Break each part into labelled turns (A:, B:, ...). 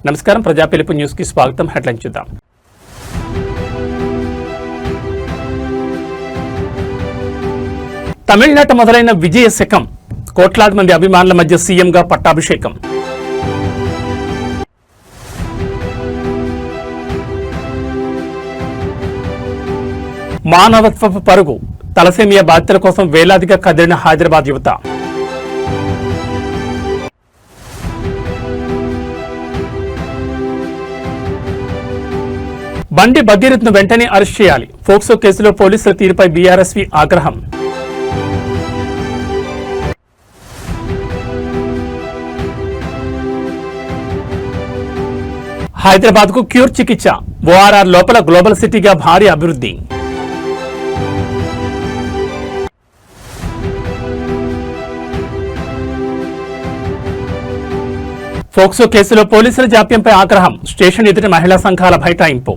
A: నమస్కారం, ప్రజా పిలుపు న్యూస్ కి స్వాగతం. హెడ్లైన్ చూద్దాం. తమిళనాట మొదలైన విజయ శకం. కోట్లాది మంది అభిమానుల మధ్య సీఎంగా పట్టాభిషేకం. మానవత్వపు పరుగు. తలసేమియా బాధితుల కోసం వేలాదిగా కదిలిన హైదరాబాద్ యువత. బండి భగీరథ్ను వెంటనే అరెస్ట్ చేయాలి. ఫోక్సో కేసులో పోలీసుల తీరుపై బీఆర్ఎస్వి ఆగ్రహం. హైదరాబాద్ కు క్యూర్ చికిత్స. ఓఆర్ఆర్ లోపల గ్లోబల్ సిటీగా భారీ అభివృద్ధి. ఫోక్సో కేసులో పోలీసుల జాప్యంపై ఆగ్రహం. స్టేషన్ ఎదుట మహిళా సంఘాల బైఠాయింపు.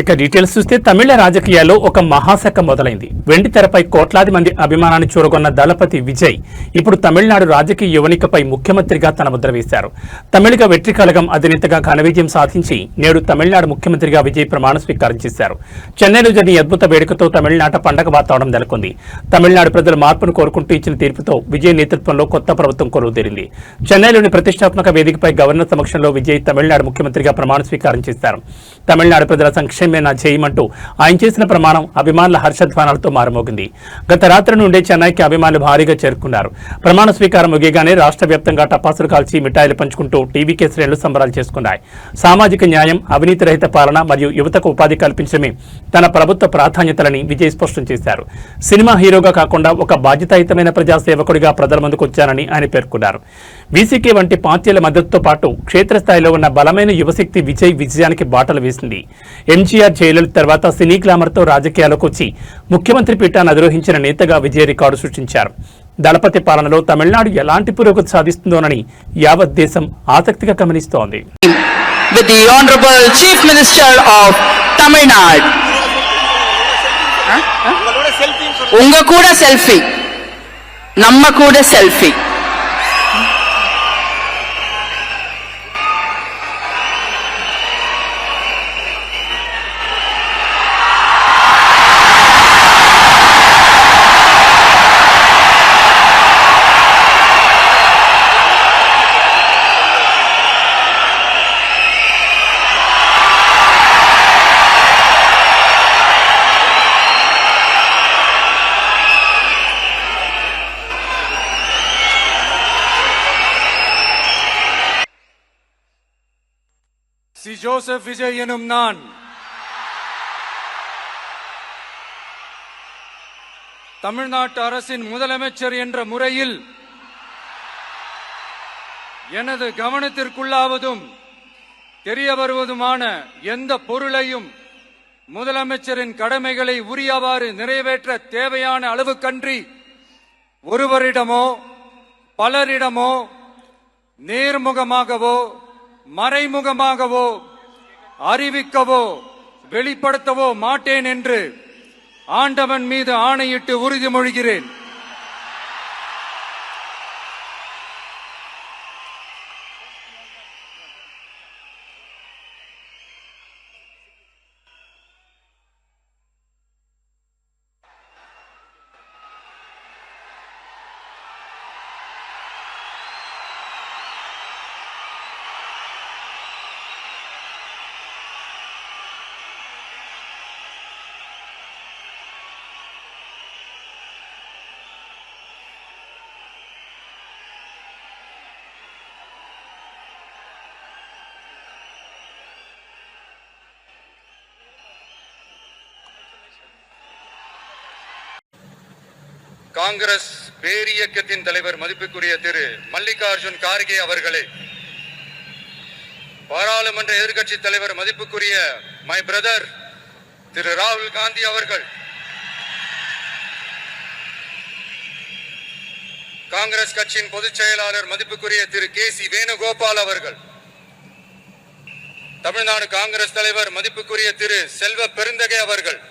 A: ఇక డీటెయిల్స్ చూస్తే తమిళ రాజకీయాల్లో ఒక మహాశకం మొదలైంది. వెండి తెరపై కోట్లాది మంది అభిమానాన్ని చూరగొన్న దళపతి విజయ్ ఇప్పుడు తమిళనాడు రాజకీయ యువనికపై ముఖ్యమంత్రిగా తన ముద్ర వేశారు. తమిళిగ వెట్రి కళగం అధినేతగా ఘన విజయం సాధించి నేడు తమిళనాడు ముఖ్యమంత్రిగా విజయ్ ప్రమాణ స్వీకారం చేశారు. చెన్నైలో జరిగిన అద్భుత వేడుకతో తమిళనాట పండగ వాతావరణం నెలకొంది. తమిళనాడు ప్రజల మార్పును కోరుకుంటూ ఇచ్చిన తీర్పుతో విజయ్ నేతృత్వంలో కొత్త ప్రభుత్వం కొలువుదీరింది. చెన్నైలోని ప్రతిష్టాత్మక వేదికపై గవర్నర్ సమక్షంలో విజయ్ తమిళనాడు ముఖ్యమంత్రిగా ప్రమాణ స్వీకారం చేశారు. తమిళనాడు ప్రజల సంక్షేమ చేయమంటూ ఆయన చేసిన ప్రమాణం అభిమానుల హర్షధ్వానాలతో మారుమోగింది. గత రాత్రి నుండే చెన్నైకి అభిమానులు భారీగా చేరుకున్నారు. ప్రమాణ స్వీకారం ముగియగానే రాష్ట్ర వ్యాప్తంగా టపాసులు కాల్చి మిఠాయిలు పంచుకుంటూ టీవీకే శ్రేణులు సంబరాలు చేసుకున్నాయి. సామాజిక న్యాయం, అవినీతి రహిత పాలన మరియు యువతకు ఉపాధి కల్పించడమే తన ప్రభుత్వ ప్రాధాన్యతలని విజయ్ స్పష్టం చేశారు. సినిమా హీరోగా కాకుండా ఒక బాధ్యతాయుతమైన ప్రజాసేవకుడిగా ప్రజల ముందుకు వచ్చానని ఆయన పేర్కొన్నారు. వీసీకే వంటి పార్టీల మద్దతుతో పాటు క్షేత్రస్థాయిలో ఉన్న బలమైన యువశక్తి విజయ్ విజయానికి బాటలు వేసింది. ఎంజీఆర్ జైలు తర్వాత సినీ గ్లామర్తో రాజకీయాలకు వచ్చి ముఖ్యమంత్రి పీఠాన్ని అధిరోహించిన నేతగా విజయ్ రికార్డు సృష్టించారు. దళపతి పాలనలో తమిళనాడు ఎలాంటి పురోగతి సాధిస్తుందోనని యావత్ దేశం ఆసక్తిగా గమనిస్తోంది.
B: With the Honorable Chief Minister of Tamil Nadu. Unga kuda selfie. Namma kuda selfie.
C: C Joseph Vijay எனும் நான் தமிழ்நாட்டு அரசின் முதலமைச்சர் என்ற முறையில் எனது கவனத்திற்குள்ளாவதும் தெரிய வருவதுமான எந்த பொருளையும் முதலமைச்சரின் கடமைகளை உரியவாறு நிறைவேற்ற தேவையான அளவுக்கன்றி ஒருவரிடமோ பலரிடமோ நேர்முகமாகவோ மறைமுகமாகவோ அறிவிக்கவோ வெளிப்படுத்தவோ மாட்டேன் என்று ஆண்டவன் மீது ஆணையிட்டு உறுதிமொழிகிறேன். காங்கிரஸ் பேரியக்கத்தின் தலைவர் மதிப்புக்குரிய திரு மல்லிகார்ஜுன் கார்கே அவர்களே, பாராளுமன்ற எதிர்க்கட்சி தலைவர் மதிப்புக்குரிய மை பிரதர் திரு ராகுல் காந்தி அவர்கள், காங்கிரஸ் கட்சியின் பொதுச் செயலாளர் மதிப்புக்குரிய திரு கே.சி. வேணுகோபால் அவர்கள், தமிழ்நாடு காங்கிரஸ் தலைவர் மதிப்புக்குரிய திரு செல்வ பெருந்தகை அவர்கள்,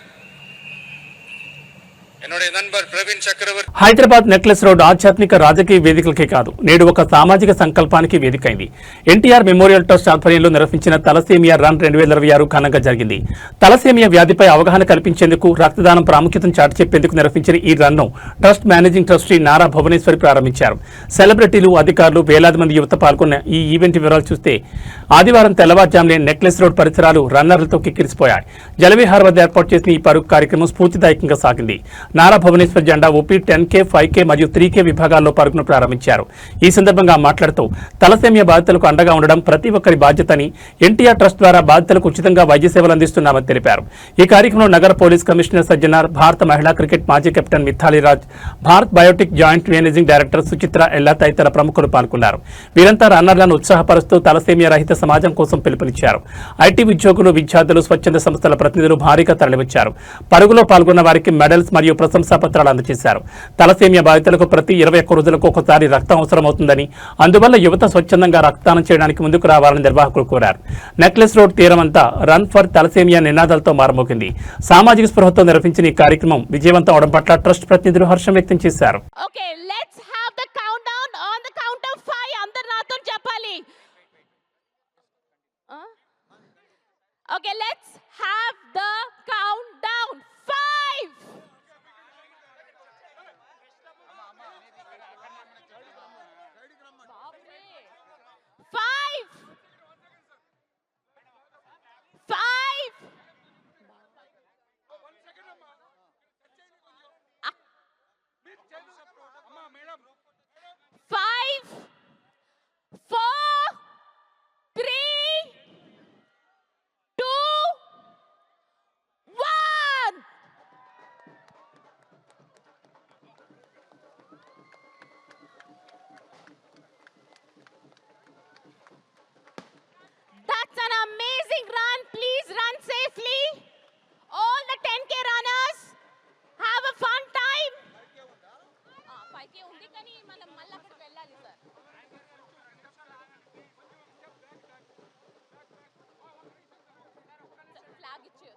C: என்னுடைய நண்பர் பிரவீன் சக்கரவர்த்தி.
A: హైదరాబాద్ నెక్లెస్ రోడ్ ఆధ్యాత్మిక రాజకీయ వేదికలకే కాదు నేడు ఒక సామాజిక సంకల్పానికి వేదికైంది. ఎన్టీఆర్ మెమోరియల్ ట్రస్ట్ ఆధ్వర్యంలో నిర్వహించిన తలసేమియా రన్ 2026 ఘనంగా జరిగింది. తలసేమియా వ్యాధిపై అవగాహన కల్పించేందుకు, రక్తదానం ప్రాముఖ్యతను చాటి చెప్పేందుకు నిర్వహించిన ఈ run trust managing trustee Nara Bhuvaneshwari ప్రారంభించారు. సెలబ్రిటీలు, అధికారులు, వేలాది మంది యువత పాల్గొన్న ఈ ఈవెంట్ వివరాలు చూస్తే ఆదివారం తెల్లవారుజామునే నెక్లెస్ రోడ్ పరిసరాలు రన్నర్లతో కిక్కిరిసిపోయాయి. జలవిహార్ వద్ద ఏర్పాటు చేసిన ఈ పరుగు కార్యక్రమం స్ఫూర్తిదాయకంగా సాగింది. నారా భువనేశ్వర్ జెండా ఊపి 10K, 5K మరియు 3K విభాగాల్లో పరుగును ప్రారంభించారు. ఈ సందర్భంగా మాట్లాడుతూ తలసేమియా బాధితులకు అండగా ఉండడం ప్రతి ఒక్కరి బాధ్యతని, ఎన్టీఆర్ ట్రస్ట్ ద్వారా బాధితులకు ఉచితంగా వైద్య సేవలు అందిస్తున్నామని తెలిపారు. ఈ కార్యక్రమంలో నగర పోలీస్ కమిషనర్ సజ్జనార్, భారత మహిళా క్రికెట్ మాజీ captain Mithali Raj, Bharat biotech joint managing director Suchitra Ella తదితర ప్రముఖులు పాల్గొన్నారు. వీరంతా రన్నర్లను ఉత్సాహపరుస్తూ తలసేమియా రహిత సమాజం కోసం పిలుపునిచ్చారు. ఐటీ ఉద్యోగులు, విద్యార్థులు, స్వచ్ఛంద సంస్థల ప్రతినిధులు భారీగా తరలివచ్చారు. పరుగులో పాల్గొన్న వారికి మెడల్స్ మరియు ప్రశంసా పత్రాలు అందజేశారు. తలసేమియా బాధితులకు ప్రతి 21 రోజులకు ఒకసారి రక్తం అవసరమవుతుందని, అందువల్ల యువత స్వచ్ఛందంగా రక్తదానం చేయడానికి ముందుకు రావాలని నిర్వాహకులు కోరారు. నెక్లెస్ రోడ్ తీరమంతా రన్ ఫర్ తలసేమియా నినాదాలతో మారుమోగింది. సామాజిక స్పృహతో నిర్వహించిన ఈ కార్యక్రమం విజయవంతం అవడం పట్ల ట్రస్ట్ ప్రతినిధులు హర్షం వ్యక్తం చేశారు.
D: Okay, let's have the countdown. 5 That's an amazing run. Please run safely. All the 10K runners, have a fun time. 5K undi kani manam malla akkadiki vellali sir. Flag ichu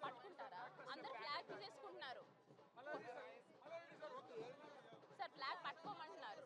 D: పట్టుకుంటారా? అందరూ flag తీసుకుంటున్నారు. Sir flag పట్టుకోమంటున్నారు.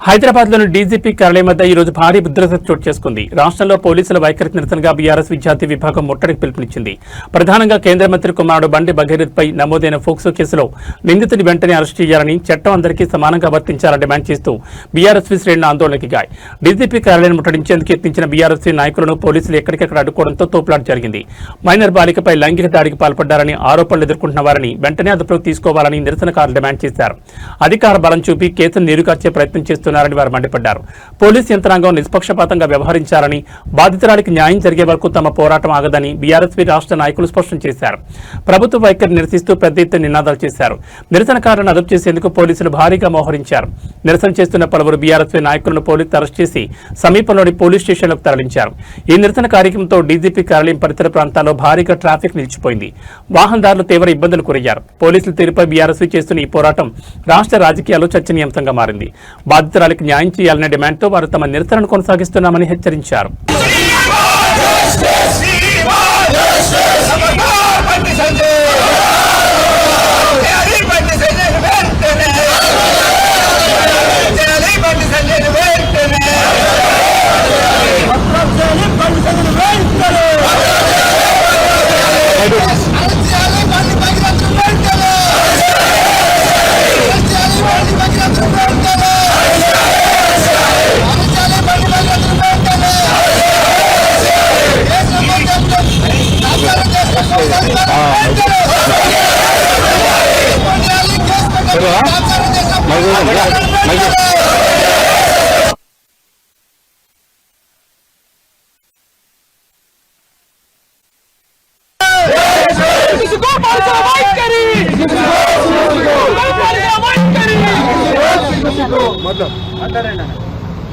A: హైదరాబాద్లోని DGP కార్యాలయం వద్ద ఈ రోజు భారీ భద్రత చోటు చేసుకుంది. రాష్ట్రంలో పోలీసుల వైఖరికి నిరసనగా బీఆర్ఎస్ విద్యార్థి విభాగం ముట్టడికి పిలుపునిచ్చింది. ప్రధానంగా కేంద్ర మంత్రి కుమారుడు బండి బఘీరథ్పై నమోదైన ఫోక్సో కేసులో నిందితుడి వెంటనే అరెస్ట్ చేయాలని, చట్టం అందరికీ సమానంగా వర్తించాలని డిమాండ్ చేస్తూ బీఆర్ఎస్వి శ్రేణులు ఆందోళనకి దిగాయి. డీజీపీ కార్యాలయం ముట్టడించేందుకు యత్నించిన బీఆర్ఎస్వి నాయకులను పోలీసులు ఎక్కడికెక్కడ అడ్డుకోవడంతో తోపులాట జరిగింది. మైనర్ బాలికపై లైంగిక దాడికి పాల్పడ్డారని ఆరోపణలు ఎదుర్కొంటున్న వారిని వెంటనే అదుపులోకి తీసుకోవాలని నిరసనకారులు డిమాండ్ చేశారు. అధికార బలం చూపి కేసును నీరుగార్చే ప్రయత్నం చేస్తున్నారు వారు మండిపడ్డారు. పోలీసు యంత్రాంగం నిష్పక్షపాతంగా వ్యవహరించారని, బాధితురాలికి న్యాయం జరిగే వరకు తమ పోరాటం ఆగదని బీఆర్ఎస్పీ రాష్ట్ర నాయకులు స్పష్టం చేశారు. ప్రభుత్వ వైఖరి నిరసిస్తూ పెద్ద ఎత్తున నినాదాలు చేశారు. నిరసనకారులను అదుపు చేసేందుకు పోలీసులు భారీగా మోహరించారు. నిరసన చేస్తున్న పలువురు బీఆర్ఎస్పీ నాయకులను పోలీసులు అరెస్ట్ చేసి సమీపంలోని పోలీస్ స్టేషన్లకు తరలించారు. ఈ నిరసన కార్యక్రమంతో డీజీపీ కార్యాలయం పరిసర ప్రాంతాల్లో భారీగా ట్రాఫిక్ నిలిచిపోయింది. వాహనదారులు తీవ్ర ఇబ్బందులు గురయ్యారు. పోలీసుల తీరుపై బీఆర్ఎస్పీ చేస్తున్న ఈ పోరాటం రాష్ట్ర రాజకీయాల్లో చర్చనీయాంశంగా మారింది. బాధితురాలికి న్యాయం చేయాలనే డిమాండ్తో వారు తమ నిరసనను కొనసాగిస్తున్నామని హెచ్చరించారు.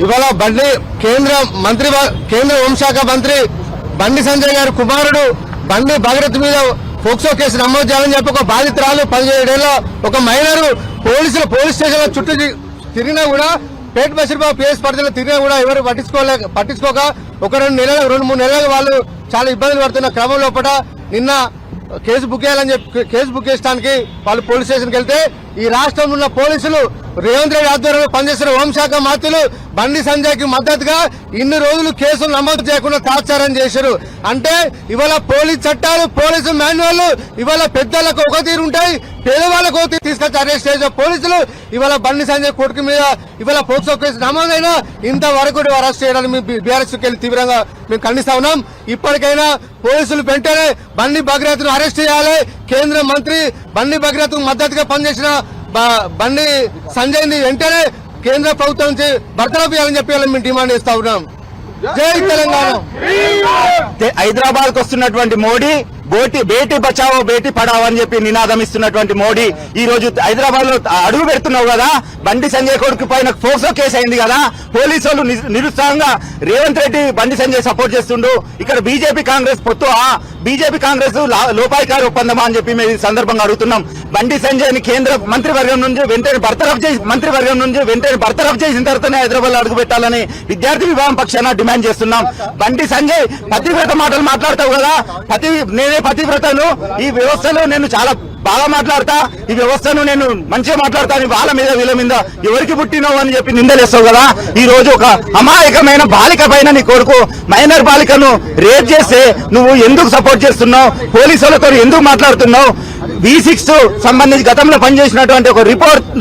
E: ఇవాళ కేంద్ర హోంశాఖ మంత్రి బండి సంజయ్ గారి కుమారుడు బండి భగీరథ్ మీద పోక్సో కేసు నమోదు చేయాలని చెప్పి ఒక బాధితురాలు 17 ఏళ్ళ ఒక మైనర్ పోలీస్ స్టేషన్ లో చుట్టూ తిరిగినా కూడా పేట బషీర్బాబు పిఎస్ పరిధిలో తిరిగినా కూడా ఎవరు పట్టించుకోక ఒక 2-3 నెలలు వాళ్ళు చాలా ఇబ్బందులు పడుతున్న క్రమం లోపల నిన్న కేసు బుక్ చేయాలని చెప్పి కేసు బుక్ చేయడానికి వాళ్ళు పోలీస్ స్టేషన్కి వెళ్తే ఈ రాష్ట్రంలో ఉన్న పోలీసులు రేవంత్ రెడ్డి ఆధ్వర్యంలో పనిచేస్తున్న హోంశాఖ మంత్రులు బండి సంజయ్కి మద్దతుగా ఇన్ని రోజులు కేసులు నమోదు చేయకుండా తాత్సారం చేశారు. అంటే ఇవాళ పోలీస్ చట్టాలు పోలీసు మాన్యువల్ ఇవాళ పెద్దలకు ఒక తీరు ఉంటాయి, పేదవాళ్ళకు ఒక తీరు తీసుకొచ్చి అరెస్ట్ చేసే పోలీసులు ఇవాళ బండి సంజయ్ కొడుకు మీద ఇవాళ పోక్సో కేసు నమోదైనా ఇంతవరకు అరెస్ట్ చేయడానికి మేము బీఆర్ఎస్కి వెళ్ళి తీవ్రంగా మేము ఖండిస్తా ఉన్నాం. ఇప్పటికైనా పోలీసులు వెంటనే బండి భగీరథ్ను అరెస్ట్ చేయాలి. కేంద్ర మంత్రి బండి భగీరథ్కు మద్దతుగా పనిచేసిన బండి సంజయ్ ని వెంటనే కేంద్ర ప్రభుత్వం నుంచి బర్తరఫ్ చేయాలని చెప్పి మేము డిమాండ్ చేస్తా ఉన్నాం. జై తెలంగాణ.
F: హైదరాబాద్ కు వస్తున్నటువంటి మోడీ బేటీ బచావో బేటీ పడావో అని చెప్పి నినాదం ఇస్తున్నటువంటి మోడీ ఈ రోజు హైదరాబాద్ లో అడుగు పెడుతున్నావు కదా, బండి సంజయ్ కొడుకు పైన పోక్సో కేసు అయింది కదా, పోలీసు వాళ్ళు నిరుత్సాహంగా రేవంత్ రెడ్డి బండి సంజయ్ సపోర్ట్ చేస్తుండు. ఇక్కడ బీజేపీ కాంగ్రెస్ పొత్తు బీజేపీ కాంగ్రెస్ లోపాయికారి ఒప్పందమా అని చెప్పి మేము ఈ సందర్భంగా అడుగుతున్నాం. బండి సంజయ్ ని కేంద్ర మంత్రివర్గం నుంచి వెంటనే బర్తరఫ్ చేసిన తర్వాతనే హైదరాబాద్ లో అడుగు పెట్టాలని విద్యార్థి విభాగం పక్షాన డిమాండ్ చేస్తున్నాం. బండి సంజయ్ పతివ్రత మాటలు మాట్లాడతావు కదా, నేనే పతివ్రతను, ఈ వ్యవస్థలో నేను చాలా బాగా మాట్లాడతా, ఈ వ్యవస్థను నేను మంచిగా మాట్లాడతాను, వాళ్ళ మీద వీళ్ళ మీద ఎవరికి పుట్టినావు అని చెప్పి నిందలేస్తావు కదా. ఈ రోజు ఒక అమాయకమైన బాలిక పైన నీ కొడుకు మైనర్ బాలికను రేప్ చేస్తే నువ్వు ఎందుకు సపోర్ట్ చేస్తున్నావు, పోలీసులతో ఎందుకు మాట్లాడుతున్నావు? V6 సంబంధించి గతంలో పనిచేసినటువంటి ఒక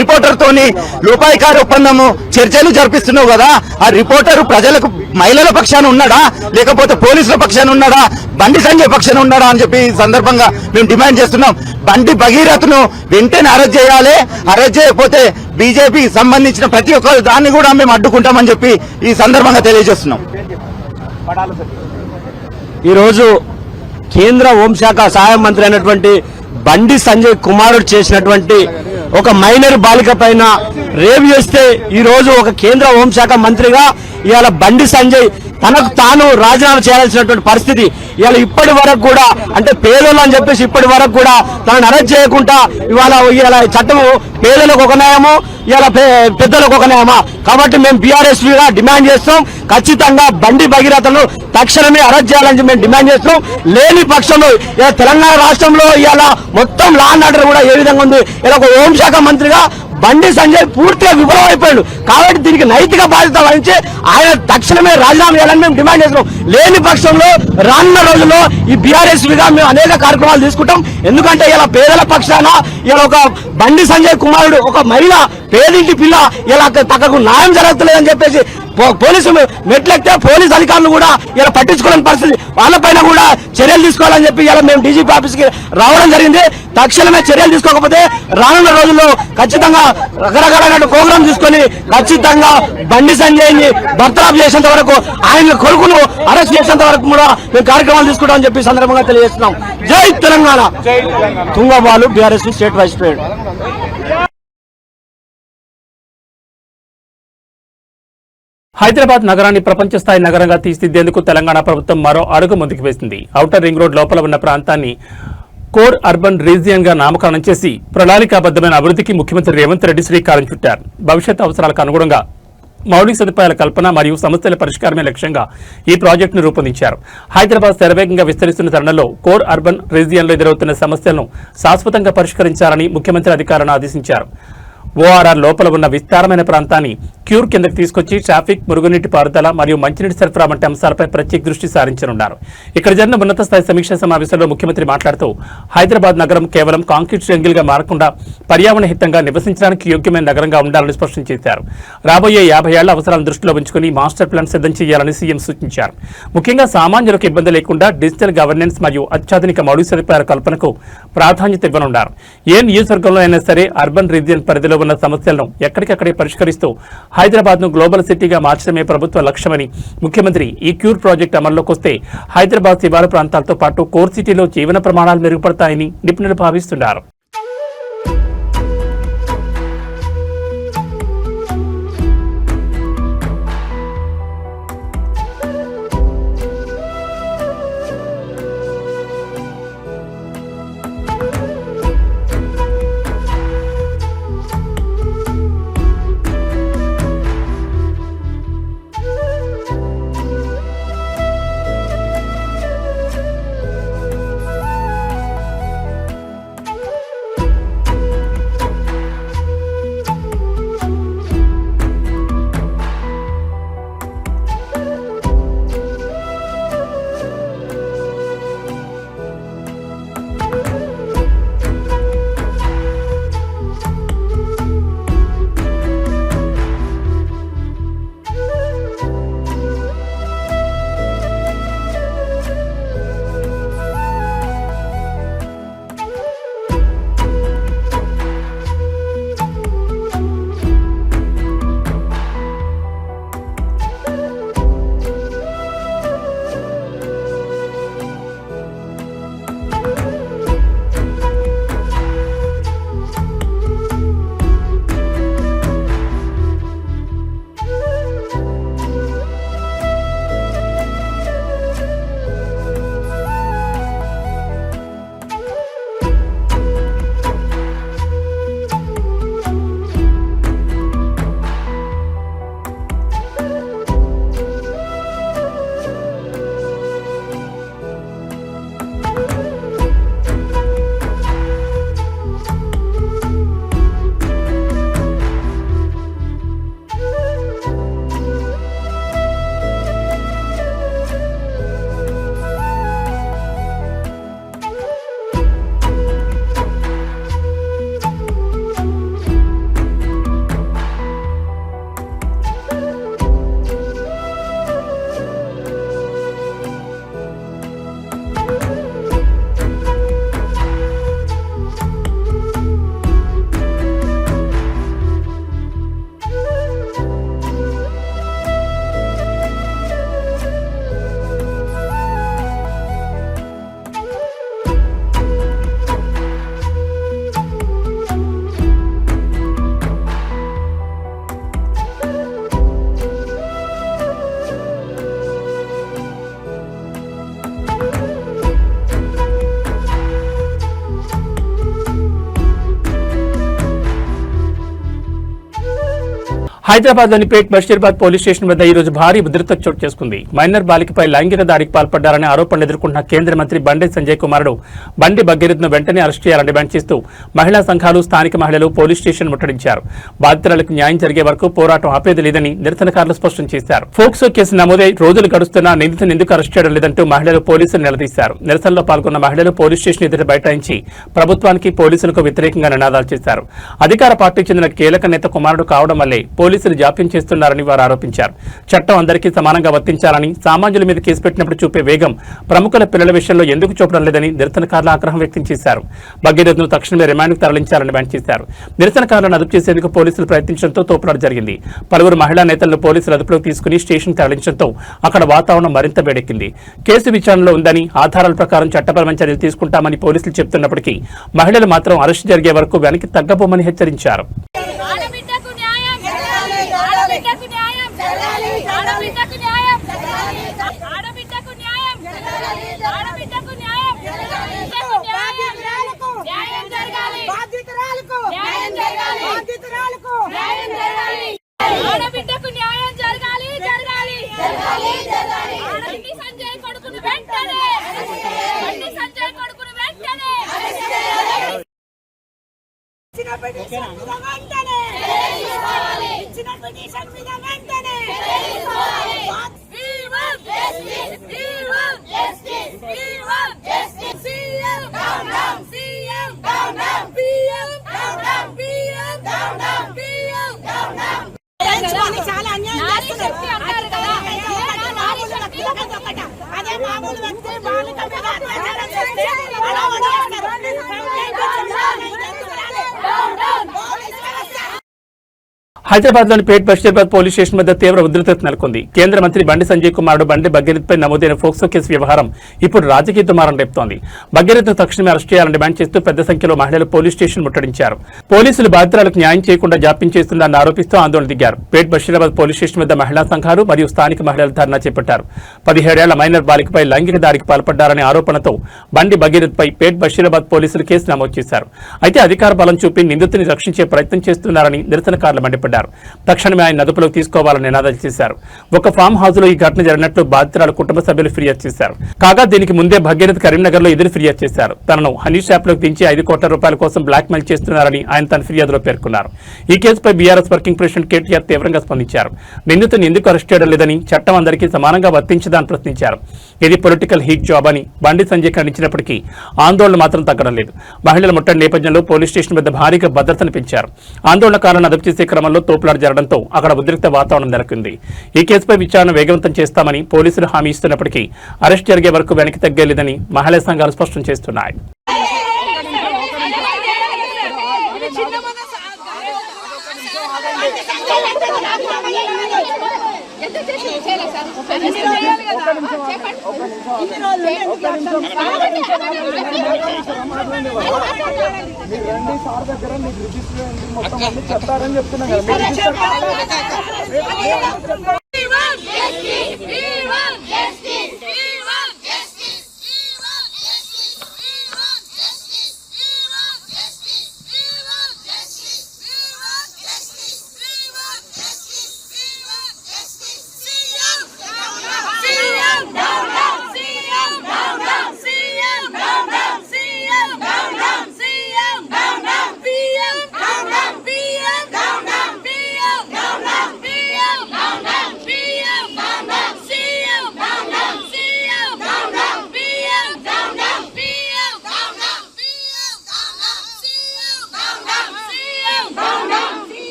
F: రిపోర్టర్ తోని లోపాయికారి ఒప్పందము చర్చలు జరిపిస్తున్నావు కదా, ఆ రిపోర్టర్ ప్రజలకు మహిళల పక్షాన ఉన్నాడా లేకపోతే పోలీసుల పక్షాన ఉన్నాడా, బండి సంజయ్ పక్షాన ఉన్నాడా అని చెప్పి ఈ సందర్భంగా మేము డిమాండ్ చేస్తున్నాం. బండి భగీరథ్ను వెంటనే అరెస్ట్ చేయాలి, అరెస్ట్ చేయకపోతే బీజేపీ సంబంధించిన ప్రతి ఒక్క దాన్ని కూడా మేము అడ్డుకుంటామని చెప్పి ఈ సందర్భంగా తెలియజేస్తున్నాం.
G: ఈరోజు కేంద్ర హోంశాఖ సహాయ మంత్రి అయినటువంటి బండి సంజయ్ కుమారుడు చేసినటువంటి ఒక మైనర్ బాలిక పైన రేవ్ చేస్తే ఈ రోజు ఒక కేంద్ర హోంశాఖ మంత్రిగా ఇవాళ బండి సంజయ్ తనకు తాను రాజీనామా చేయాల్సినటువంటి పరిస్థితి. ఇవాళ ఇప్పటి వరకు కూడా అంటే పేదలు అని చెప్పేసి ఇప్పటి వరకు కూడా తనను అరెస్ట్ చేయకుండా ఇవాళ చట్టము పేదలకు ఒక న్యాయము, ఇవాళ పెద్దలకు ఒక న్యాయమా? కాబట్టి మేము బీఆర్ఎస్ గా డిమాండ్ చేస్తాం, ఖచ్చితంగా బండి భగీరథను తక్షణమే అరెస్ట్ చేయాలని మేము డిమాండ్ చేస్తున్నాం. లేని పక్షంలో ఇలా తెలంగాణ రాష్ట్రంలో ఇవాళ మొత్తం లా అండ్ ఆర్డర్ కూడా ఏ విధంగా ఉంది, ఇలా ఒక హోంశాఖ మంత్రిగా బండి సంజయ్ పూర్తిగా విఫలమైపోయాడు. కాబట్టి దీనికి నైతిక బాధ్యత వహించి ఆయన తక్షణమే రాజీనామా చేయాలని మేము డిమాండ్ చేస్తున్నాం. లేని పక్షంలో రానున్న రోజుల్లో ఈ బీఆర్ఎస్ గా మేము అనేక కార్యక్రమాలు తీసుకుంటాం. ఎందుకంటే ఇలా పేదల పక్షాన ఇలా ఒక బండి సంజయ్ కుమారుడు ఒక మహిళ పేదింటి పిల్ల ఇలా తనకు న్యాయం జరగలేదని చెప్పేసి పోలీసు మెట్లెక్కితే పోలీసు అధికారులు కూడా ఇలా పట్టించుకోలేని పరిస్థితి, వాళ్ళపైన కూడా చర్యలు తీసుకోవాలని చెప్పి ఇలా మేము డీజీపీ ఆఫీస్ కి రావడం జరిగింది. తక్షణమే చర్యలు తీసుకోకపోతే రానున్న రోజుల్లో ఖచ్చితంగా రకరకాలైన ప్రోగ్రాం తీసుకొని ఖచ్చితంగా బండి సంజయ్ ని బర్తరఫ్ చేసేంత వరకు, ఆయన కొడుకును అరెస్ట్ చేసేంత వరకు కూడా మేము కార్యక్రమాలు తీసుకుంటామని చెప్పి సందర్భంగా తెలియజేస్తున్నాం. జై Telangana. Tungabalu, BRS state vice president.
A: Hyderabad నగరాన్ని ప్రపంచ స్థాయి నగరంగా తీర్చిదిద్దేందుకు తెలంగాణ ప్రభుత్వం మరో అడుగు ముందుకు వేసింది. ఔటర్ రింగ్ రోడ్ లోపల ఉన్న ప్రాంతాన్ని కోర్ అర్బన్ రీజియన్ గా నామకరణం చేసి ప్రణాళికాబద్దమైన అభివృద్ధికి ముఖ్యమంత్రి రేవంత్ రెడ్డి శ్రీకారం చుట్టారు. భవిష్యత్ అవసరాలకు అనుగుణంగా మౌలిక సదుపాయాల కల్పన మరియు సమస్యల పరిష్కారమే లక్ష్యంగా ఈ ప్రాజెక్టును రూపొందించారు. హైదరాబాద్ శరవేగంగా విస్తరిస్తున్న తరుణంలో కోర్ అర్బన్ రీజియన్లో ఎదురవుతున్న సమస్యలను శాశ్వతంగా పరిష్కరించాలని ముఖ్యమంత్రి అధికారులను ఆదేశించారు. ఓఆర్ఆర్ లోపల ఉన్న విస్తారమైన ప్రాంతాన్ని క్యూర్ కిందకు తీసుకొచ్చి ట్రాఫిక్, మురుగునీటి పారుదల మరియు మంచినీటి సరఫరా వంటి అంశాలపై ప్రత్యేక దృష్టి సారించనున్నారు. ఇక్కడ జరిగిన ఉన్నత స్థాయి సమీక్షా సమావేశంలో ముఖ్యమంత్రి మాట్లాడుతూ హైదరాబాద్ నగరం కేవలం కాంక్రీట్ జంగిల్ గా మారకుండా పర్యావరణ హితంగా నివసించడానికి యోగ్యమైన నగరంగా ఉండాలని స్పష్టం చేశారు. రాబోయే 50 ఏళ్ల అవసరాలను దృష్టిలో ఉంచుకుని మాస్టర్ ప్లాన్ సిద్ధం చేయాలని సీఎం సూచించారు. ముఖ్యంగా సామాన్యులకు ఇబ్బంది లేకుండా డిజిటల్ గవర్నెన్స్ మరియు అత్యాధునిక మౌలిక సదుపాయాల కల్పనకు ప్రాధాన్యత ఇవ్వనున్నారు. ఏ నియోజకవర్గంలో అయినా సరే అర్బన్ రీజియన్ పరిధిలో ఉన్న సమస్యలను ఎక్కడికక్కడే పరిష్కరిస్తూ హైదరాబాద్ ను గ్లోబల్ సిటీగా మార్చడమే ప్రభుత్వ లక్ష్యమని ముఖ్యమంత్రి ఈ క్యూర్ ప్రాజెక్టు అమల్లోకి వస్తే హైదరాబాద్ శివారు ప్రాంతాలతో పాటు కోర్ సిటీలో జీవన ప్రమాణాలు మెరుగుపడతాయని నిపుణులు భావిస్తున్నారు. హైదరాబాద్ లోని పేట్ బషీర్బాద్ పోలీస్ స్టేషన్ వద్ద ఈ రోజు భారీ ఉద్రిక్తత చోటు చేసుకుంది. మైనర్ బాలికపై లైంగిక దాడికి పాల్పడ్డారనే ఆరోపణలు ఎదుర్కొంటున్న కేంద్ర మంత్రి బండి సంజయ్ కుమారుడు బండి భగీరథ్ను వెంటనే అరెస్ట్ చేయాలని డిమాండ్ చేస్తూ మహిళా సంఘాలు, స్థానిక మహిళలు పోలీస్ స్టేషన్ ముట్టడించారు. బాధితురాలకు న్యాయం జరిగే వరకు పోరాటం ఆపేది లేదని నిరసనకారులు స్పష్టం చేశారు. ఫోక్సో కేసు నమోదై రోజులు గడుస్తున్నా నిందితుని ఎందుకు అరెస్ట్ చేయడం లేదంటూ మహిళలు పోలీసులు నిలదీశారు. నిరసనలో పాల్గొన్న మహిళలు పోలీస్ స్టేషన్ ఎదుట బైఠాయించి ప్రభుత్వానికి, పోలీసులకు వ్యతిరేకంగా నినాదాలు చేశారు. అధికార పార్టీకి చెందిన కీలక నేత కుమారుడు కావడం వల్లే పోలీసులు జాప్యం చేస్తున్నారని వారు ఆరోపించారు. చట్టం అందరికీ సమానంగా వర్తించాలని, సామాన్యుల మీద కేసు పెట్టినప్పుడు చూపే వేగం ప్రముఖుల పిల్లల విషయంలో ఎందుకు చూపడం లేదని నిరసనకారులు ఆగ్రహం వ్యక్తం చేశారు. భగీరథ్ను తక్షణమే రిమాండ్కు తరలించాలని డిమాండ్ చేశారు. నిరసనకారులను అదుపు చేసేందుకు పోలీసులు ప్రయత్నించడంతో తోపులాట జరిగింది. పలువురు మహిళా నేతలను పోలీసులు అదుపులోకి తీసుకుని స్టేషన్ తరలించడంతో అక్కడ వాతావరణం మరింత వేడెక్కింది. కేసు విచారణలో ఉందని, ఆధారాల ప్రకారం చట్టపరమైన చర్యలు తీసుకుంటామని పోలీసులు చెబుతున్నప్పటికీ మహిళలు మాత్రం అరెస్టు జరిగే వరకు వెనక్కి తగ్గబోమని హెచ్చరించారు.
D: చాలా అన్యాయం చేస్తున్నారు కదా. అదే మామూలు వ్యక్తి బాలిక మీద అత్యాచారం చేస్తే
A: హైదరాబాద్ లోని పేట్ బషీర్బాద్ పోలీస్ స్టేషన్ వద్ద తీవ్ర ఉద్రిక్తత నెలకొంది. కేంద్ర మంత్రి బండి సంజయ్ కుమారుడు బండి భగీరథ్పై నమోదైన ఫోక్సో కేసు వ్యవహారం ఇప్పుడు రాజకీయ దుమారం రేపుతోంది. భగీరథ్ను తక్షణమే అరెస్ట్ చేయాలని డిమాండ్ చేస్తూ పెద్ద సంఖ్యలో మహిళలు పోలీస్ స్టేషన్ ముట్టడించారు. పోలీసులు బాధితురాలకు న్యాయం చేయకుండా జాప్యం చేస్తున్నారని ఆరోపిస్తూ ఆందోళన దిగారు. పేట్ బషీరాబాద్ పోలీస్ స్టేషన్ వద్ద మహిళా సంఘాలు మరియు స్థానిక మహిళలు ధర్నా చేపట్టారు. 17 ఏళ్ల మైనర్ బాలికపై లైంగిక దాడికి పాల్పడ్డారనే ఆరోపణతో బండి భగీరథ్పై పేట్ బషీరాబాద్ పోలీసులు కేసు నమోదు చేశారు. అయితే అధికార బలం చూపి నిందితుని రక్షించే ప్రయత్నం చేస్తున్నారని నిరసనకారులు మండిపడ్డారు. తక్షణమే ఆయన అదుపులోకి తీసుకోవాలని నినాదాలు చేశారు. ఒక ఫామ్ హౌస్ లో ఈ ఘటన జరిగినట్లు బాధితురాలు కుటుంబ సభ్యులు ఫిర్యాదు చేశారు. కాగా దీనికి ముందే భగీరథ్ కరీంనగర్ లో ఎదురు ఫిర్యాదు చేశారు. తనను హనీ షాప్ లోకి దించి 5 కోట్ల రూపాయల కోసం బ్లాక్ మెయిల్ చేస్తున్నారని ఆయన తన ఫిర్యాదులో పేర్కొన్నారు. ఈ కేసుపై బీఆర్ఎస్ వర్కింగ్ ప్రెసిడెంట్ కేటీఆర్ తీవ్రంగా స్పందించారు. నిందితుని ఎందుకు అరెస్ట్ చేయడం లేదని, చట్టం అందరికీ సమానంగా వర్తించదని ప్రశ్నించారు. ఇది పొలిటికల్ హీట్ జాబ్ అని బండి సంజయ్ ఖండించినప్పటికీ ఆందోళన మాత్రం తగ్గడం లేదు. మహిళల ముట్టడి నేపథ్యంలో పోలీస్ స్టేషన్ వద్ద భారీగా భద్రతను పెంచారు. ఆందోళనకారులను అదుపు చేసే క్రమంలో తోపులాట జరగడంతో అక్కడ ఉద్రిక్త వాతావరణం నెలకొంది. ఈ కేసుపై విచారణ వేగవంతం చేస్తామని పోలీసులు హామీ ఇస్తున్నప్పటికీ అరెస్ట్ జరిగే వరకు వెనక్కి తగ్గలేదని మహిళా సంఘాలు స్పష్టం చేస్తున్నాయి.
H: చెప్తారని చెప్తున్నా కదా.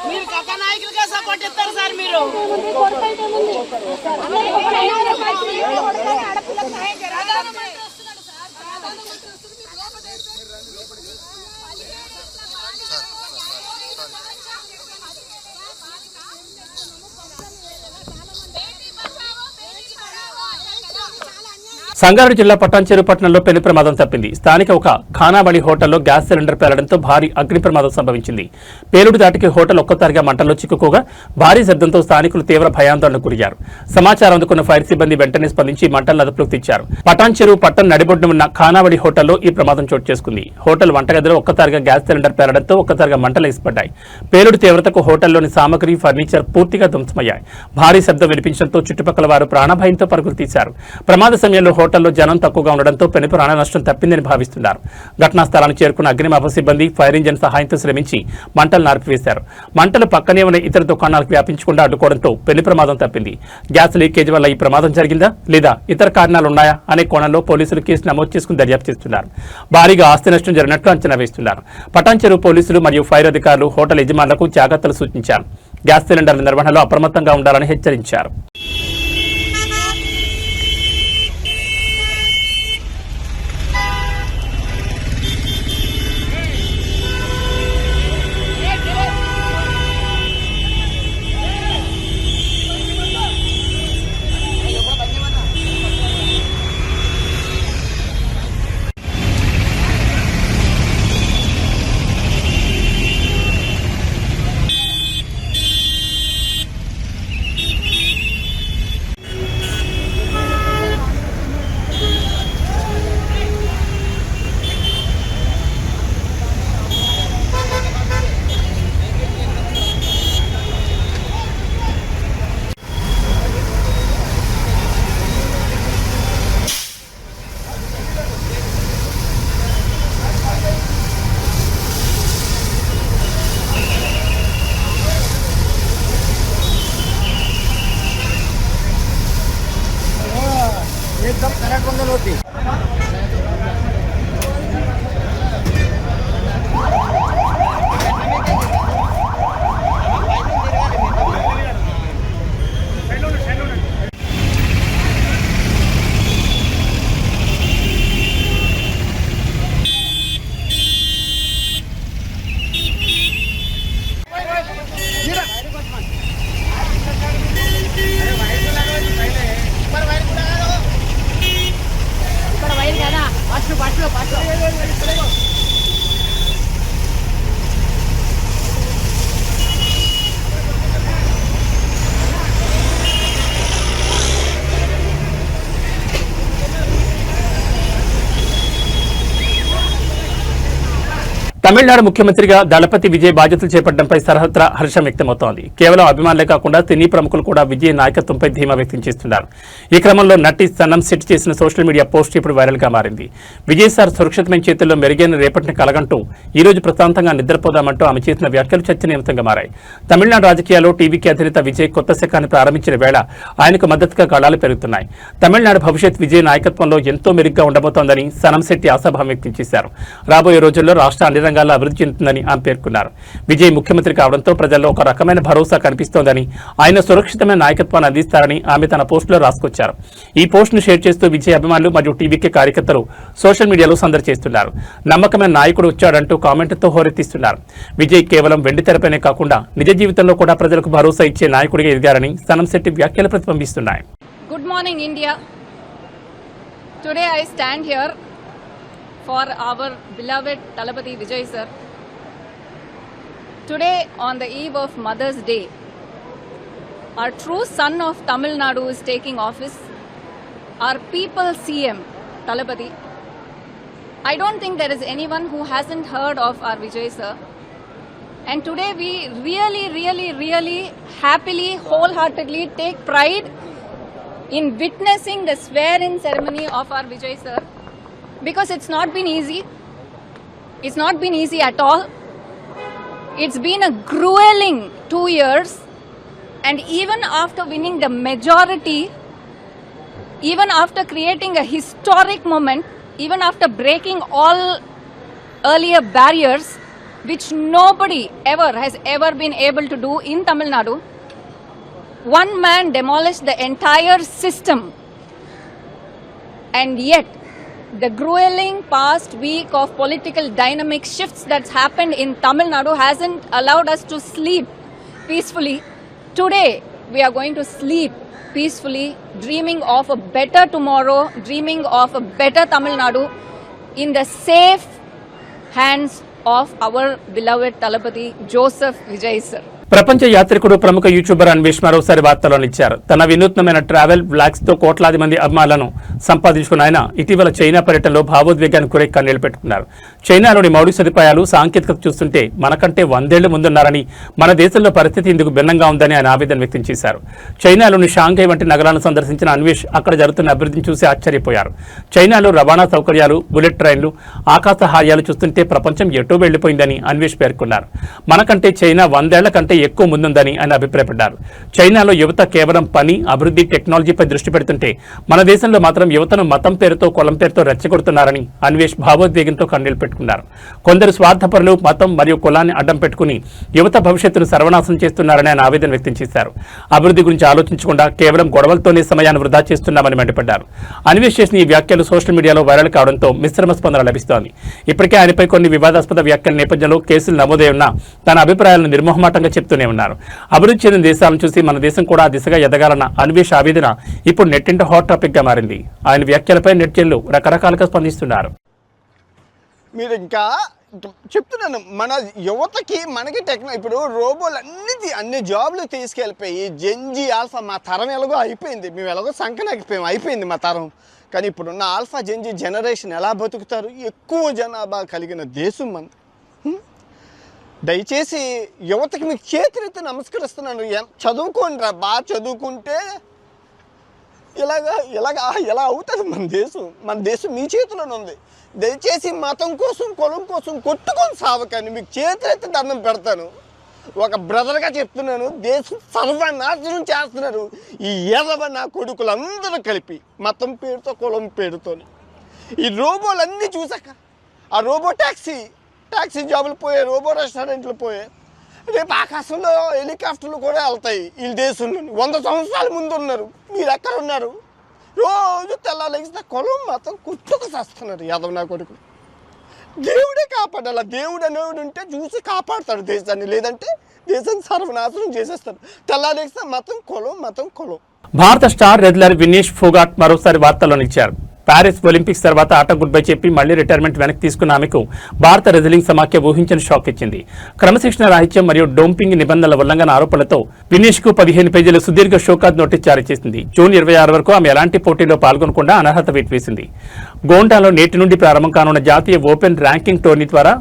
H: మీరు కథానాయకులుగా సపోర్ట్ ఇస్తారు సార్ మీరు.
A: సంగారెడ్డి జిల్లా పటాన్చెరు పట్టణంలో పెను ప్రమాదం తప్పింది. స్థానిక ఒక ఖానాబడి హోటల్లో గ్యాస్ సిలిండర్ పేలడంతో భారీ అగ్ని ప్రమాదం సంభవించింది. పేలుడు దాటికి హోటల్ ఒక్కసారిగా మంటల్లో చిక్కుకోగా భారీ శబ్దంతో స్థానికులు తీవ్ర భయాందోళనకు గురయ్యారు. సమాచారం అందుకున్న ఫైర్ సిబ్బంది వెంటనే స్పందించి మంటలను అదుపులోకి తెచ్చారు. పటాన్చెరు పట్టణ నడిబొడ్డున ఉన్న ఖానాబడి హోటల్లో ఈ ప్రమాదం చోటు చేసుకుంది. హోటల్ వంటగదిలో ఒక్కసారిగా గ్యాస్ సిలిండర్ పేలడంతో ఒక్కసారిగా మంటలు ఎగిసిపడ్డాయి. పేలుడు తీవ్రతకు హోటల్లోని సామగ్రి, ఫర్నిచర్ పూర్తిగా ధ్వంసమయ్యాయి. భారీ శబ్దం వినిపించడంతో చుట్టుపక్కల వారు ప్రాణభయంతో పరుగులు తీశారు. ప్రమాద సమయంలో హోటల్లో జనం తక్కువగా ఉండడంతో పెను ప్రాణ నష్టం తప్పిందని భావిస్తున్నారు. ఘటనా స్థలానికి చేరుకున్న అగ్నిమాపక సిబ్బంది ఫైర్ ఇంజిన్ సహాయంతో శ్రమించి మంటలు నార్పివేశారు. మంటలు పక్కనే ఉన్న ఇతర దుకాణాలకు వ్యాపించకుండా అడ్డుకోవడంతో పెను ప్రమాదం తప్పింది. గ్యాస్ లీకేజ్ వల్ల ఈ ప్రమాదం జరిగిందా లేదా ఇతర కారణాలున్నాయా అనే కోణంలో పోలీసులు కేసు నమోదు చేసుకుని దర్యాప్తు చేస్తున్నారు. భారీగా ఆస్తి నష్టం జరిగినట్లు అంచనా వేస్తున్నారు. పటాన్చెరు పోలీసులు మరియు ఫైర్ అధికారులు హోటల్ యజమానులకు జాగ్రత్తలు సూచించారు. గ్యాస్ సిలిండర్ల నిర్వహణలో అప్రమత్తంగా ఉండాలని హెచ్చరించారు.
E: एकदम करंट बंद होती.
A: తమిళనాడు ముఖ్యమంత్రిగా దళపతి విజయ్ బాధ్యతలు చేపట్టడంపై సర్వత్రా హర్షం వ్యక్తమవుతోంది. కేవలం అభిమానులే కాకుండా సినీ ప్రముఖులు కూడా విజయ్ నాయకత్వంపై ధీమా వ్యక్తం చేస్తున్నారు. ఈ క్రమంలో నటి సనం సిట్ చేసిన సోషల్ మీడియా పోస్ట్ ఇప్పుడు వైరల్ గా మారింది. విజయ్ సార్ సురక్షితమైన చేతుల్లో మెరుగైన రేపటిని కలగంటూ ఈ రోజు ప్రశాంతంగా నిద్రపోదామంటూ ఆమె చేసిన వ్యాఖ్యలు చర్చనీయాంశంగా మారాయి. తమిళనాడు రాజకీయాల్లో టీవీకి అధినేత విజయ్ కొత్త శకాన్ని ప్రారంభించిన వేళ ఆయనకు మద్దతుగా గళాలు పెరుగుతున్నాయి. తమిళనాడు భవిష్యత్ విజయ్ నాయకత్వంలో ఎంతో మెరుగ్గా ఉండబోతోందని సనం శెట్టి ఆశాభావం వ్యక్తం చేశారు. రాబోయే రోజుల్లో రాష్ట్ర అన్ని రంగాల్లో అభివృద్ధి చెందుతుందని ఆమె పేర్కొన్నారు. విజయ్ ముఖ్యమంత్రి కావడంతో ప్రజల్లో ఒక రకమైన భరోసా కనిపిస్తోందని, ఆయన సురక్షితమైన నాయకత్వాన్ని అందిస్తారని ఆమె తన పోస్టులో రాసుకొచ్చారు. ఈ పోస్టును షేర్ చేస్తూ విజయ్ అభిమానులు మరియు టీవీకే కార్యకర్తలు సోషల్ మీడియాలో సందడి చేస్తున్నారు. నమ్మకమైన నాయకుడు వచ్చాడంటూ కామెంట్లతో హోరెత్తిస్తున్నారు. విజయ్ కేవలం వెండి తెరపైనే కాకుండా నిజ జీవితంలో కూడా ప్రజలకు భరోసా ఇచ్చే నాయకుడిగా ఎదిగారని సనం శెట్టి వ్యాఖ్యలు ప్రతిబింబిస్తున్నాయి.
I: Good morning, India. Today I stand here for our beloved Talapati Vijay sir. Today, on the eve of Mother's Day, our true son of Tamil Nadu is taking office, our people CM, Talapati. I don't think there is anyone who hasn't heard of our Vijay sir. And today we really happily, wholeheartedly take pride in witnessing the swear-in ceremony of our Vijay sir. Because it's not been easy. It's not been easy at all. It's been a grueling 2 years. And even after winning the majority, even after creating a historic moment, even after breaking all earlier barriers, which nobody has ever been able to do in Tamil Nadu. One man demolished the entire system, and yet the grueling past week of political dynamic shifts that's happened in Tamil Nadu hasn't allowed us to sleep peacefully. Today we are going to sleep peacefully, dreaming of a better tomorrow, dreaming of a better Tamil Nadu in the safe hands of our beloved Talapati Joseph Vijay sir.
A: ప్రపంచ యాత్రికుడు ప్రముఖ YouTuber Anvesh మరోసారి వార్తల్లో నిలిచారు. తన వినూత్నమైన travel blogs తో కోట్లాది మంది అభిమానులను సంపాదించుకున్న ఆయన ఇటీవల చైనా పర్యటనలో భావోద్వేగానికి గురై కన్నీళ్లు పెట్టుకున్నారు. చైనాలోని మౌలిక సదుపాయాలు, సాంకేతికత చూస్తుంటే మనకంటే 100 ఏళ్లు ముందున్నారని, మన దేశంలో పరిస్థితి ఇందుకు భిన్నంగా ఉందని ఆయన ఆవేదన వ్యక్తం చేశారు. చైనాలోని షాంఘై వంటి నగరాలను సందర్శించిన అన్వేష్ అక్కడ జరుగుతున్న అభివృద్ధిని చూసి ఆశ్చర్యపోయారు. చైనాలో రవాణా సౌకర్యాలు, బుల్లెట్ ట్రైన్లు, ఆకాశ హార్యాలు చూస్తుంటే ప్రపంచం ఎటో వెళ్లిపోయిందని అన్వేష్ పేర్కొన్నారు. మనకంటే చైనా 100 ఏళ్ల కంటే ఎక్కువ ముందుందని ఆయన అభిప్రాయపడ్డారు. చైనాలో యువత కేవలం పని, అభివృద్ధి, టెక్నాలజీపై దృష్టి పెడుతుంటే మన దేశంలో మాత్రం యువతను మతం పేరుతో, కులం పేరుతో రెచ్చగొడుతున్నారని అన్వేష్ భావోద్వేగంతో కన్నీళ్లు పెట్టుకున్నారు. కొందరు స్వార్థపరులు మతం మరియు కులాన్ని అడ్డం పెట్టుకుని యువత భవిష్యత్తును సర్వనాశనం చేస్తున్నారని ఆయన ఆవేదన వ్యక్తం చేశారు. అభివృద్ధి గురించి ఆలోచించకుండా కేవలం గొడవలతోనే సమయాన్ని వృధా చేస్తున్నామని మండిపడ్డారు. అన్వేష్ చేసిన ఈ వ్యాఖ్యలు సోషల్ మీడియాలో వైరల్ కావడంతో మిశ్రమ స్పందన లభిస్తోంది. ఇప్పటికే ఆయనపై కొన్ని వివాదాస్పద వ్యాఖ్యల నేపథ్యంలో కేసులు నమోదై ఉన్నా తన అభిప్రాయాలను నిర్మోహమాటంగా చెప్తూనే ఉన్నారు. అభివృద్ధి చెందిన దేశాలను చూసి మన దేశం కూడా ఆ దిశగా ఎదగాలన్న అన్వేష్ ఆవేదన ఇప్పుడు నెట్టింట హాట్ టాపిక్ గా మారింది. ఆయన వ్యాఖ్యలపై నెటిజన్లు రకరకాలుగా స్పందిస్తున్నారు.
J: మీరు ఇంకా చెప్తున్నాను, మన యువతకి మనకి ఇప్పుడు రోబోలు అన్ని జాబ్లు తీసుకెళ్ళిపోయి జెన్జీ ఆల్ఫా మా తరం ఎలాగో అయిపోయింది, మేము ఎలాగో సంకనాగిపోయాం, అయిపోయింది మా తరం. కానీ ఇప్పుడున్న ఆల్ఫా జెన్జీ జనరేషన్ ఎలా బతుకుతారు? ఎక్కువ జనాభా కలిగిన దేశం మనది. దయచేసి యువతకి మీకు చేతులెత్తి నమస్కరిస్తున్నాను, చదువుకోండి రా, బాగా చదువుకుంటే ఎలా అవుతుంది మన దేశం మీ చేతిలోనే ఉంది. దయచేసి మతం కోసం, కులం కోసం కొట్టుకొని సావకండి, మీకు చేతులెత్తి దండం పెడతాను. ఒక బ్రదర్గా చెప్తున్నాను, దేశం సర్వనాశనం చేస్తున్నారు ఈ ఎదవ నా కొడుకులందరూ కలిపి, మతం పేరుతో, కులం పేరుతోని. ఈ రోబోలన్నీ చూసాక, ఆ రోబో ట్యాక్సీ జాబులు పోయాయి, రోబో రెస్టారెంట్లు పోయాయి, రేపు ఆకాశంలో హెలికాప్టర్లు కూడా వెళ్తాయి. ఈ దేశంలో 100 సంవత్సరాల ముందు ఉన్నారు, మీరు ఎక్కడ ఉన్నారు? రోజు తెల్లాలేగిస్తే కులం మతం కొట్టుకు చేస్తున్నారు యాదవ నా కొడుకు. దేవుడే కాపాడాల, దేవుడు అనేవాడు ఉంటే చూసి కాపాడుతాడు దేశాన్ని, లేదంటే దేశాన్ని సర్వనాశనం చేసేస్తాడు. తెల్లాలేగిస్తే మతం కులం.
A: భారత స్టార్ రెజ్లర్ వినేష్ ఫోగాట్ మరోసారి వార్తల్లో నిలిచారు. ప్యారిస్ ఒలింపిక్స్ తర్వాత ఆట గుడ్ బై చెప్పి మళ్లీ రిటైర్మెంట్ వెనక్కి తీసుకున్న ఆమెకు భారత రెజ్లింగ్ సమాఖ్య ఊహించని షాక్ ఇచ్చింది. క్రమశిక్షణ రాహిత్యం మరియు డోపింగ్ నిబంధనల ఉల్లంఘన ఆరోపణలతో వినేష్ కు 15 పేజీల సుదీర్ఘ షోకాజ్ నోటీస్ జారీ చేసింది. జూన్ 26 వరకు ఆమె ఎలాంటి పోటీలో పాల్గొనకుండా అనర్హత వేసి గోండాలో నేటి నుండి ప్రారంభం కానున్న జాతీయ ఓపెన్ ర్యాంకింగ్ టోర్నీ ద్వారా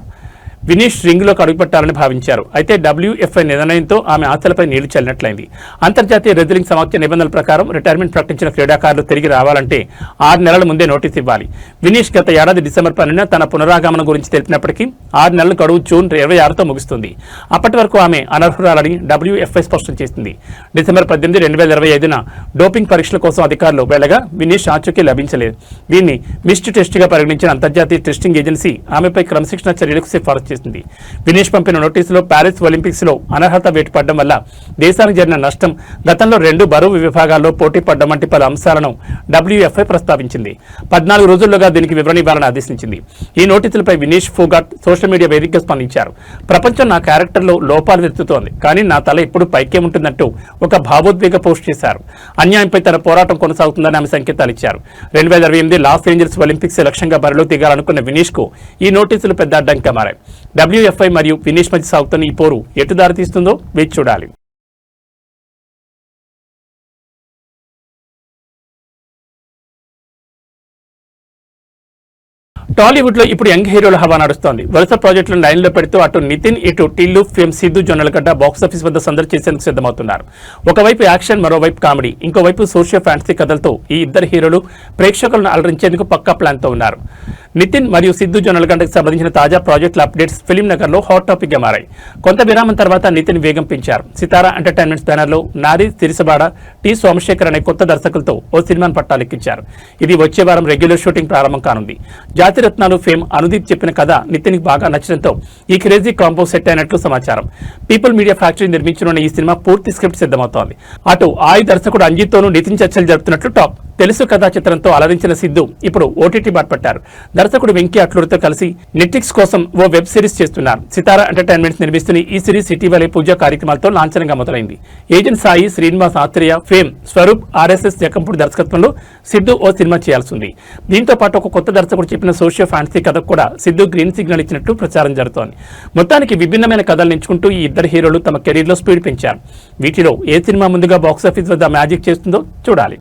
A: వినేష్ రింగ్లోకి అడుగుపెట్టాలని భావించారు. అయితే WFI నిర్ణయంతో ఆమె ఆశలపై నీళ్లు చల్లినట్లయింది. అంతర్జాతీయ రెజ్లింగ్ సమాఖ్య నిబంధనల ప్రకారం రిటైర్మెంట్ ప్రకటించిన క్రీడాకారులు తిరిగి రావాలంటే 6 నెలల ముందే నోటీస్ ఇవ్వాలి. వినేష్ గత ఏడాది డిసెంబర్ 12న తన పునరాగమనం గురించి తెలిపినప్పటికీ 6 నెలల గడువు జూన్ 26తో ముగుస్తుంది. అప్పటి వరకు ఆమె అనర్హురాలని WFI స్పష్టం చేసింది. డిసెంబర్ 18, 2025న డోపింగ్ పరీక్షల కోసం అధికారులు వెళ్లగా వినేష్ ఆచూకీ లభించలేదు. దీన్ని మిస్డ్ టెస్ట్గా పరిగణించిన అంతర్జాతీయ టెస్టింగ్ ఏజెన్సీ ఆమెపై క్రమశిక్షణ చర్యలకు సిఫారసు చేసింది. వినేష్ పంపిన నోటీసులో ప్యారిస్ ఒలింపిక్స్ లో అనర్హత వేటు పడడం వల్ల దేశానికి జరిగిన నష్టం, గతంలో 2 బరువు విభాగాల్లో పోటీ పడ్డం వంటి పలు అంశాలను WFI ప్రస్తావించింది. 14 రోజుల్లోగా దీనికి వివరణ ఇవ్వాలని ఆదేశించింది. ఈ నోటీసులపై వినేష్ ఫోగాట్ సోషల్ మీడియా వేదికగా స్పందించారు. ప్రపంచం నా క్యారెక్టర్లో లోపాలు వెతుకుతోంది, కానీ నా తల ఎప్పుడు పైకే ఉంటుందంటూ ఒక భావోద్వేగ పోస్ట్ చేశారు. అన్యాయంపై తన పోరాటం కొనసాగుతుందని ఆమె సంకేతాలు ఇచ్చారు. 2028 లాస్ ఏంజల్స్ ఒలింపిక్స్ లక్ష్యంగా బరిలో దిగాలనుకున్న వినేష్ కు ఈ నోటీసులు పెద్ద అడ్డంకిగా మారాయి. WFI మరియు వినేష్ మధ్య సాగుతున్న ఈ పోరు ఎటు దారి తీస్తుందో వేచి చూడాలి. టాలీవుడ్ లో ఇప్పుడు యంగ్ హీరోల హవా నడుస్తోంది. వరుస ప్రాజెక్టులను లైన్లో పెడుతూ అటు నితిన్, ఇటు టిల్లు, ఫేమ్ సిద్ధు జొన్నలగడ్డ బాక్సాఫీస్ వద్ద సందడి చేసేందుకు సిద్ధమవుతున్నారు. ఒకవైపు యాక్షన్, మరోవైపు కామెడీ, ఇంకోవైపు సోషియో ఫ్యాంటసీ కథలతో ఈ ఇద్దరు హీరోలు ప్రేక్షకులను అలరించేందుకు పక్కా ప్లాన్తో ఉన్నారు. నితిన్ మరియు సిద్ధు జొన్నలగడ్డకు సంబంధించిన తాజా ప్రాజెక్టుల అప్డేట్స్ ఫిలిం నగర్ లో హాట్ టాపిక్ గా మారాయి. కొంత విరామం తర్వాత నితిన్ వేగం పెంచారు. సితారా ఎంటర్టైన్మెంట్స్ బ్యానర్ లో నారి తిరిసబాడ, టి సోమశేఖర్ అనే కొత్త దర్శకులతో ఓ సినిమాను పట్టాలెక్కించారు. ఇది వచ్చే వారం రెగ్యులర్ షూటింగ్ ప్రారంభం కానుంది. జాతీయ జాతిరత్నాలు ఫేమ్ అనుదీప్ చెప్పిన కథ నితిన్ బాగా నచ్చడంతో ఈ క్రేజీ కాంబో సెట్ అయినట్లు సమాచారం. పీపుల్ మీడియా ఫ్యాక్టరీ నిర్మించనున్న ఈ సినిమా పూర్తి స్క్రిప్ట్ సిద్ధమవుతోంది. అటు ఆయి దర్శకుడు అంజిత్తోనూ నితిన్ చర్చలు జరుపుతున్నట్లు టాక్. తెలుసు కథా చిత్రంతో అలరించిన సిద్ధు ఇప్పుడు ఓటీటీ బాటపట్టారు. దర్శకుడు వెంకీ అట్లూరితో కలిసి నెట్ఫ్లిక్స్ కోసం ఓ వెబ్ సిరీస్ చేస్తున్నారు. సితారా ఎంటర్టైన్మెంట్స్ నిర్మిస్తున్న ఈ సిరీస్ ఇటీవలే పూజా కార్యక్రమాలతో లాంఛనంగా మొదలైంది. Agent Sai Srinivas Athreya fame Swaroop RSS Jakampudi దర్శకత్వంలో సిద్ధు ఓ సినిమా చేయాల్సి ఉంది. దీంతో పాటు ఒక కొత్త దర్శకుడు చెప్పిన సోషియో ఫ్యాంటసీ కథకు కూడా సిద్ధు గ్రీన్ సిగ్నల్ ఇచ్చినట్టు ప్రచారం జరుగుతోంది. మొత్తానికి విభిన్నమైన కథలు ఎంచుకుంటూ ఈ ఇద్దరు హీరోలు తమ కెరీర్లో స్పీడ్ పెంచారు. వీటిలో ఏ సినిమా ముందుగా బాక్సాఫీస్ వద్ద మ్యాజిక్ చేస్తుందో చూడాలి.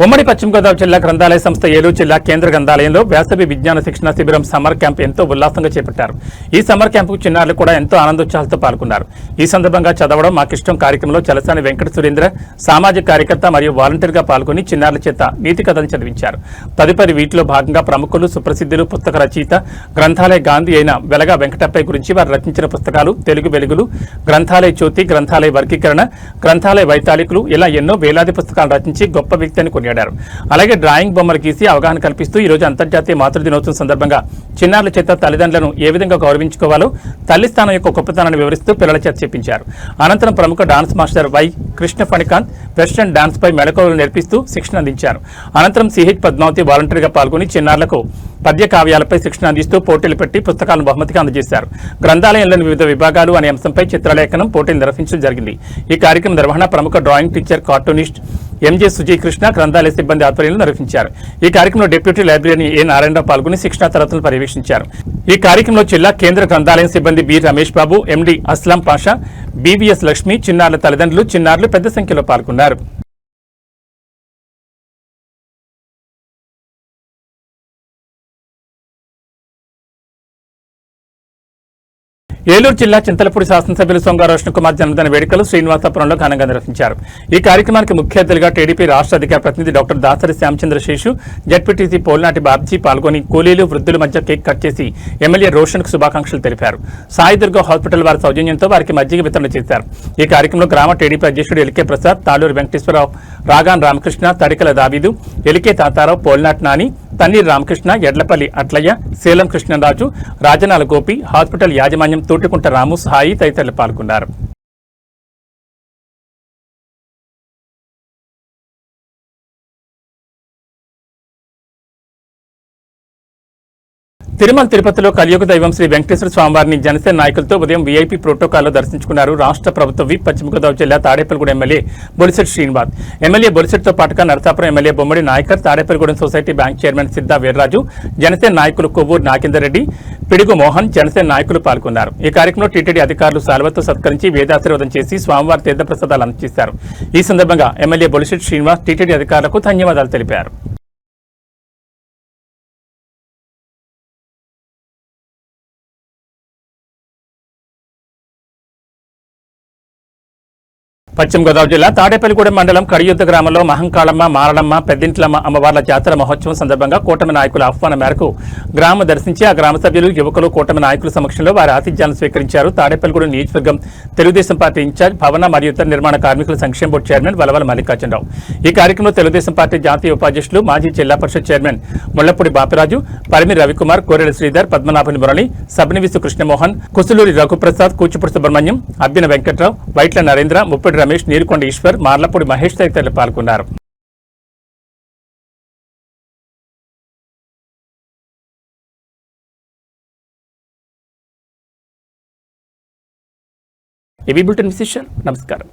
A: ఉమ్మడి పశ్చిమ గోదావరి జిల్లా గ్రంథాలయ సంస్థ ఏలూరు జిల్లా కేంద్ర గ్రంథాలయంలో వేసవి విజ్ఞాన శిక్షణ శిబిరం సమ్మర్ క్యాంప్ ఎంతో ఉల్లాసంగా చేపట్టారు. ఈ సమ్మర్ క్యాంపుకు చిన్నారులు కూడా ఎంతో ఆనందోత్సాహాలతో పాల్గొన్నారు. ఈ సందర్భంగా చదవడం మాకిష్టం కార్యక్రమంలో చలసాని వెంకట సురేంద్ర సామాజిక కార్యకర్త మరియు వాలంటీర్గా పాల్గొని చిన్నారుల చేత నీతి కథలు చదివించారు. తదుపరి వీటిలో భాగంగా ప్రముఖులు సుప్రసిద్ధులు పుస్తక రచయిత గ్రంథాలయ గాంధీ అయిన వెలగా వెంకటప్పయ్య గురించి వారు రచించిన పుస్తకాలు తెలుగు వెలుగులు, గ్రంథాలయ జ్యోతి, గ్రంథాలయ వర్గీకరణ, గ్రంథాలయ వైతాళికులు ఇలా ఎన్నో వేలాది పుస్తకాలు రచించి గొప్ప వ్యక్తి అని కొనియాడారు. అలాగే డ్రాయింగ్ బొమ్మలు గీసి అవగాహన కల్పిస్తూ ఈ రోజు అంతర్జాతీయ మాతృ దినోత్సవం సందర్భంగా చిన్నారుల చేత తల్లిదండ్రులను ఏ విధంగా గౌరవించుకోవాలో తల్లి స్థానం యొక్క గొప్పతనాన్ని వివరిస్తూ పిల్లల చేత చెప్పించారు. అనంతరం ప్రముఖ dance master Y Krishna Phanikanth western dance పై మెళకువలు నేర్పిస్తూ శిక్షణ అందించారు. అనంతరం సిహెచ్ పద్మావతి వాలంటీర్గా పాల్గొని చిన్నారులకు పద్య కావ్యాలపై శిక్షణ అందిస్తూ పోటీలు పెట్టి పుస్తకాలను బహుమతిగా అందజేశారు. గ్రంథాలయంలోని వివిధ విభాగాలు అనే అంశంపై చిత్రలేఖనం పోటీలు నిర్వహించడం జరిగింది. ఈ కార్యక్రమం నిర్వహణ ప్రముఖ drawing teacher, cartoonist MJ Sujayakrishna గ్రంథాలయ సిబ్బంది ఆధ్వర్యంలో నిర్వహించారు. ఈ కార్యక్రమంలో డిప్యూటీ లైబ్రరీ ఏ నారాయణరావు పాల్గొని శిక్షణా తరగతులను పర్యవేక్షించారు. ఈ కార్యక్రమంలో జిల్లా కేంద్ర గ్రంథాలయం సిబ్బంది బి రమేష్ బాబు, ఎండి అస్లాం పాషా, బీవీఎస్ లక్ష్మి, చిన్నారుల తల్లిదండ్రులు, చిన్నారులు పెద్ద సంఖ్యలో పాల్గొన్నారు. ఏలూరు జిల్లా చింతలపూడి శాసనసభ్యులు సొంగ రోషన్ కుమార్ జన్మదిన వేడుకలు శ్రీనివాసపురంలో ఘనంగా నిర్వహించారు. ఈ కార్యక్రమానికి ముఖ్య అతిథిగా టీడీపీ రాష్ట్ర అధికార ప్రతినిధి డాక్టర్ దాసరి శ్యామచంద్ర శేషు, జడ్పీటీసీ పోల్నాటి బాబ్జీ పాల్గొని కూలీలు, వృద్ధుల మధ్య కేక్ కట్ చేసి ఎమ్మెల్యే రోషన్కు శుభాకాంక్షలు తెలిపారు. సాయిదుర్గ హాస్పిటల్ వారి సౌజన్యంతో వారికి మజ్జిగ వితరణ చేశారు. ఈ కార్యక్రమంలో గ్రామ టీడీపీ అధ్యక్షుడు ఎలికే ప్రసాద్, తాళూరు వెంకటేశ్వరరావు, రాగాన్ రామకృష్ణ, తడికల దావీదు, ఎలికే తాతారావు, పోల్నాటి నాని, తన్నీర్ రామకృష్ణ, ఎడ్లపల్లి అట్లయ్య, శీలం కృష్ణరాజు, రాజనాల గోపి, హాస్పిటల్ యాజమాన్యం తోటికుంట రాము, సాయి తదితరులు పాల్గొన్నారు. తిరుమల తిరుపతిలో కలియుగ దైవం శ్రీ వెంకటేశ్వర స్వామివారిని జనసేన నాయకులతో ఉదయం వీఐపీ ప్రోటోకాల్లో దర్శించుకున్నారు రాష్ట్ర ప్రభుత్వ విప్ పశ్చిమ గోదావరి జిల్లా తాడేపల్లిగూడెం ఎమ్మెల్యే బొలిశెట్టి శ్రీనివాస్. ఎమ్మెల్యే బొలిశెట్టితో పాటుగా Narasapuram MLA Bommidi Nayakar, Tadepalligudem society bank chairman Siddha Veerraju, Janasena నాయకులు కొవ్వూరు నాగేందర్ రెడ్డి, పిడుగు మోహన్, జనసేన నాయకులు పాల్గొన్నారు. ఈ కార్యక్రమంలో టీటీడీ అధికారులు శాలువతో సత్కరించి వేదాశీర్వాదం చేసి స్వామివారి తీర్థప్రసాదాలు అందజేశారు. ఈ సందర్భంగా ఎమ్మెల్యే బొలిశెట్టి శ్రీనివాస్ టీటీడీ అధికారులకు ధన్యవాదాలు తెలిపారు. పశ్చిమ గోదావరి జిల్లా తాడేపల్లిగూడెం మండలం కడియుద్ద గ్రామంలో మహంకాళమ్మ, మారడమ్మ, పెద్దింట్లమ్మ అమ్మవార్ల జాతర మహోత్సవం సందర్భంగా కూటమి నాయకుల ఆహ్వానం మేరకు గ్రామం దర్శించి ఆ గ్రామ సభ్యులు, యువకులు కూటమి నాయకుల సమక్షంలో వారి ఆతిథ్యాలను స్వీకరించారు. తాడేపల్లిగూడెం నియోజకవర్గం తెలుగుదేశం పార్టీ ఇన్ఛార్జ్, భవన మరియు ఇతర నిర్మాణ కార్మికుల సంక్షేమ బోర్డు చైర్మన్ వలవల మల్లికార్జునరావు. ఈ కార్యక్రమంలో తెలుగుదేశం పార్టీ జాతీయ ఉపాధ్యక్షులు, మాజీ జిల్లా పరిషత్ చైర్మన్ ముళ్లపూడి బాపిరాజు, పరిమి రవికుమార్, కోరెల శ్రీధర్, పద్మనాభని మురళి, సబ్నివిసు కృష్ణమోహన్, కుసులూరి రఘుప్రసాద్, కూచిపూడి సుబ్రహ్మణ్యం, అబ్బిన వెంకట్రావు, వైట్ల నరేంద్ర, ముప్పిడి రమేష్, నీరుకొండ ఈశ్వర్, మార్లపూడి మహేష్ తదితరులు పాల్గొన్నారు. ఏబీ బులెటిన్ విశేషాలు. నమస్కారం.